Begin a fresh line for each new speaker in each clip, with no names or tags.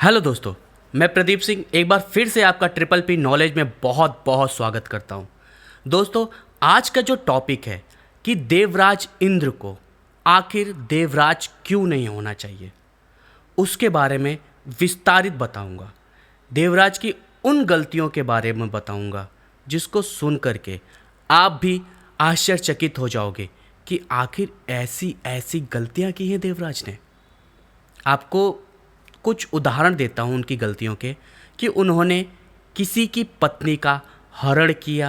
Hello दोस्तों, मैं प्रदीप सिंह एक बार फिर से आपका ट्रिपल पी नॉलेज में बहुत बहुत स्वागत करता हूं। दोस्तों, आज का जो टॉपिक है कि देवराज इंद्र को आखिर देवराज क्यों नहीं होना चाहिए, उसके बारे में विस्तारित बताऊंगा। देवराज की उन गलतियों के बारे में बताऊंगा जिसको सुन करके आप भी आश्चर्यचकित हो जाओगे कि आखिर ऐसी ऐसी गलतियां की हैं देवराज ने। आपको कुछ उदाहरण देता हूँ उनकी गलतियों के कि उन्होंने किसी की पत्नी का हरण किया,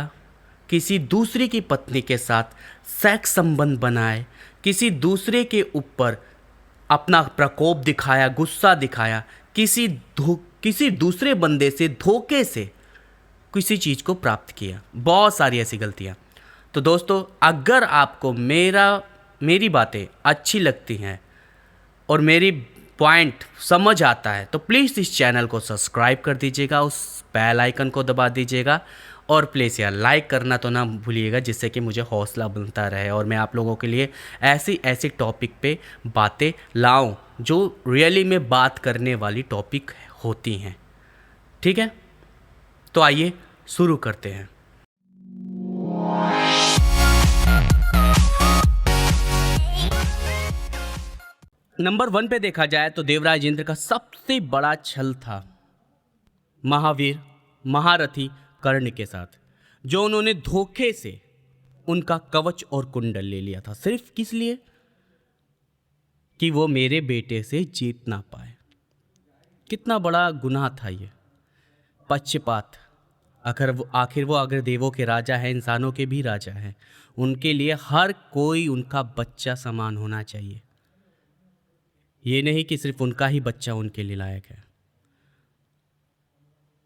किसी दूसरी की पत्नी के साथ सेक्स संबंध बनाए, किसी दूसरे के ऊपर अपना प्रकोप दिखाया, गुस्सा दिखाया, किसी दूसरे बंदे से धोखे से किसी चीज़ को प्राप्त किया। बहुत सारी ऐसी गलतियाँ। तो दोस्तों, अगर आपको मेरी बातें अच्छी लगती हैं और मेरी पॉइंट समझ आता है तो प्लीज़ इस चैनल को सब्सक्राइब कर दीजिएगा, उस बेल आइकन को दबा दीजिएगा और प्लीज़ यार लाइक करना तो ना भूलिएगा, जिससे कि मुझे हौसला बनता रहे और मैं आप लोगों के लिए ऐसी ऐसी टॉपिक पे बातें लाऊं जो रियली में बात करने वाली टॉपिक होती हैं। ठीक है, तो आइए शुरू करते हैं। नंबर 1 पे देखा जाए तो देवराज इंद्र का सबसे बड़ा छल था महावीर महारथी कर्ण के साथ, जो उन्होंने धोखे से उनका कवच और कुंडल ले लिया था, सिर्फ किस लिए कि वो मेरे बेटे से जीत ना पाए। कितना बड़ा गुनाह था ये, पक्षपात। आखिर वो अगर देवों के राजा हैं, इंसानों के भी राजा हैं, उनके लिए हर कोई उनका बच्चा समान होना चाहिए। ये नहीं कि सिर्फ उनका ही बच्चा उनके लिए लायक है।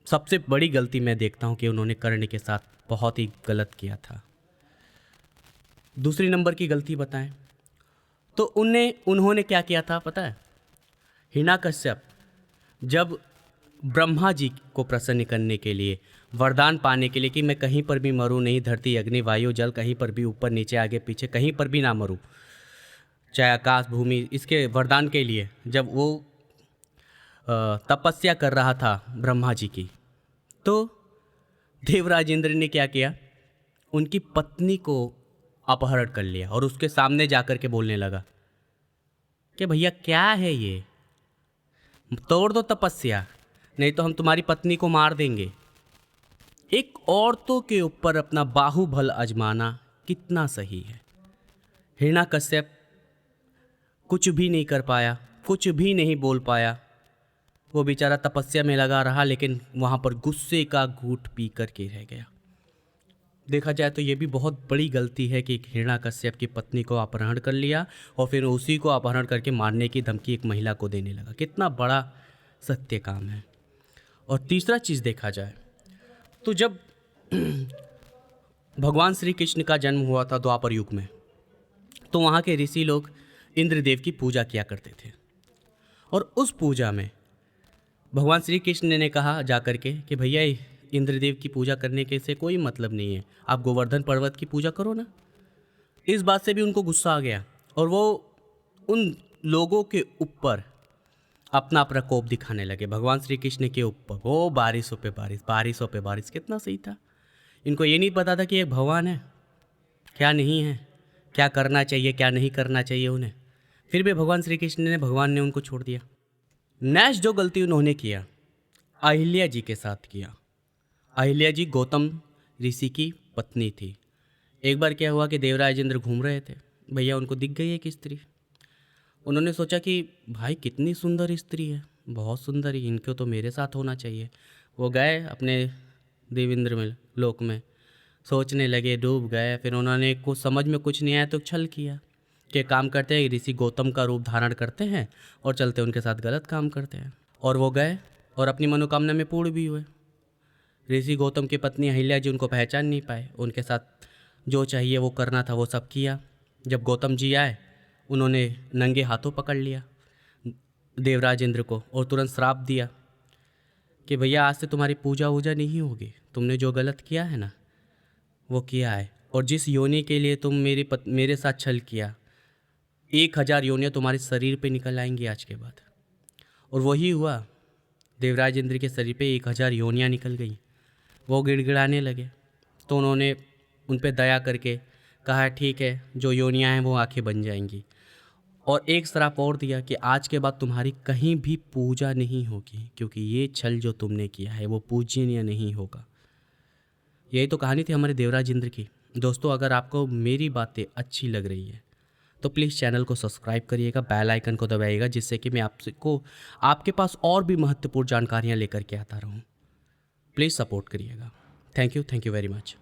सबसे बड़ी गलती मैं देखता हूं कि उन्होंने कर्ण के साथ बहुत ही गलत किया था। दूसरी नंबर की गलती बताएं तो उन्होंने क्या किया था पता है? हिरण्यकश्यप जब ब्रह्मा जी को प्रसन्न करने के लिए, वरदान पाने के लिए कि मैं कहीं पर भी मरूं नहीं, धरती अग्नि वायु जल कहीं पर भी, ऊपर नीचे आगे पीछे कहीं पर भी ना मरूं, चाहे आकाश भूमि, इसके वरदान के लिए जब वो तपस्या कर रहा था ब्रह्मा जी की, तो देवराज इंद्र ने क्या किया? उनकी पत्नी को अपहरण कर लिया और उसके सामने जाकर के बोलने लगा कि भैया क्या है ये, तोड़ दो तपस्या, नहीं तो हम तुम्हारी पत्नी को मार देंगे। एक औरतों के ऊपर अपना बाहुबल आजमाना कितना सही है? हिरण्यकश्यप कुछ भी नहीं कर पाया, कुछ भी नहीं बोल पाया। वो बेचारा तपस्या में लगा रहा, लेकिन वहाँ पर गुस्से का घूंट पी कर के रह गया। देखा जाए तो ये भी बहुत बड़ी गलती है कि हिरण्यकश्यप की पत्नी को अपहरण कर लिया और फिर उसी को अपहरण करके मारने की धमकी एक महिला को देने लगा। कितना बड़ा सत्य काम है। और तीसरा चीज़ देखा जाए तो जब भगवान श्री कृष्ण का जन्म हुआ था द्वापर युग में, तो वहाँ के ऋषि लोग इंद्रदेव की पूजा किया करते थे। और उस पूजा में भगवान श्री कृष्ण ने कहा जा कर के कि भैया इंद्रदेव की पूजा करने के से कोई मतलब नहीं है, आप गोवर्धन पर्वत की पूजा करो ना। इस बात से भी उनको गुस्सा आ गया और वो उन लोगों के ऊपर अपना प्रकोप दिखाने लगे, भगवान श्री कृष्ण के ऊपर। वो बारिशों पे बारिश, बारिशों पे बारिश, कितना सही था। इनको ये नहीं पता था कि एक भगवान है, क्या नहीं है, क्या करना चाहिए क्या नहीं करना चाहिए उन्हें। फिर भी भगवान ने उनको छोड़ दिया। नेक्स्ट जो गलती उन्होंने किया, अहिल्या जी के साथ किया। अहिल्या जी गौतम ऋषि की पत्नी थी। एक बार क्या हुआ कि देवराज इंद्र घूम रहे थे, भैया उनको दिख गई एक स्त्री। उन्होंने सोचा कि भाई कितनी सुंदर स्त्री है, बहुत सुंदर है, इनको तो मेरे साथ होना चाहिए। वो गए अपने देवेंद्र में लोक में, सोचने लगे, डूब गए। फिर उन्होंने कुछ समझ में कुछ नहीं आया तो छल किया कि काम करते हैं, ऋषि गौतम का रूप धारण करते हैं और चलते उनके साथ गलत काम करते हैं। और वो गए और अपनी मनोकामना में पूर्ण भी हुए। ऋषि गौतम की पत्नी अहिल्या जी उनको पहचान नहीं पाए, उनके साथ जो चाहिए वो करना था वो सब किया। जब गौतम जी आए, उन्होंने नंगे हाथों पकड़ लिया देवराज इंद्र को और तुरंत श्राप दिया कि भैया आज से तुम्हारी पूजा वूजा नहीं होगी, तुमने जो गलत किया है ना वो किया है, और जिस योनि के लिए तुम मेरे साथ छल किया, 1000 योनियाँ तुम्हारे शरीर पे निकल आएंगी आज के बाद। और वही हुआ। देवराज इंद्र के शरीर पे 1000 योनियाँ निकल गई। वो गिड़गिड़ाने लगे। तो उन्होंने उन पे दया करके कहा ठीक है, जो योनियाँ हैं वो आंखें बन जाएंगी, और एक श्राप और दिया कि आज के बाद तुम्हारी कहीं भी पूजा नहीं होगी, क्योंकि ये छल जो तुमने किया है वो पूजनीय नहीं होगा। यही तो कहानी थी हमारे देवराज इंद्र की। दोस्तों, अगर आपको मेरी बातें अच्छी लग रही है तो प्लीज़ चैनल को सब्सक्राइब करिएगा, बेल आइकन को दबाइएगा, जिससे कि मैं आपके पास और भी महत्वपूर्ण जानकारियाँ लेकर के आता रहूँ। प्लीज़ सपोर्ट करिएगा। Thank you very much.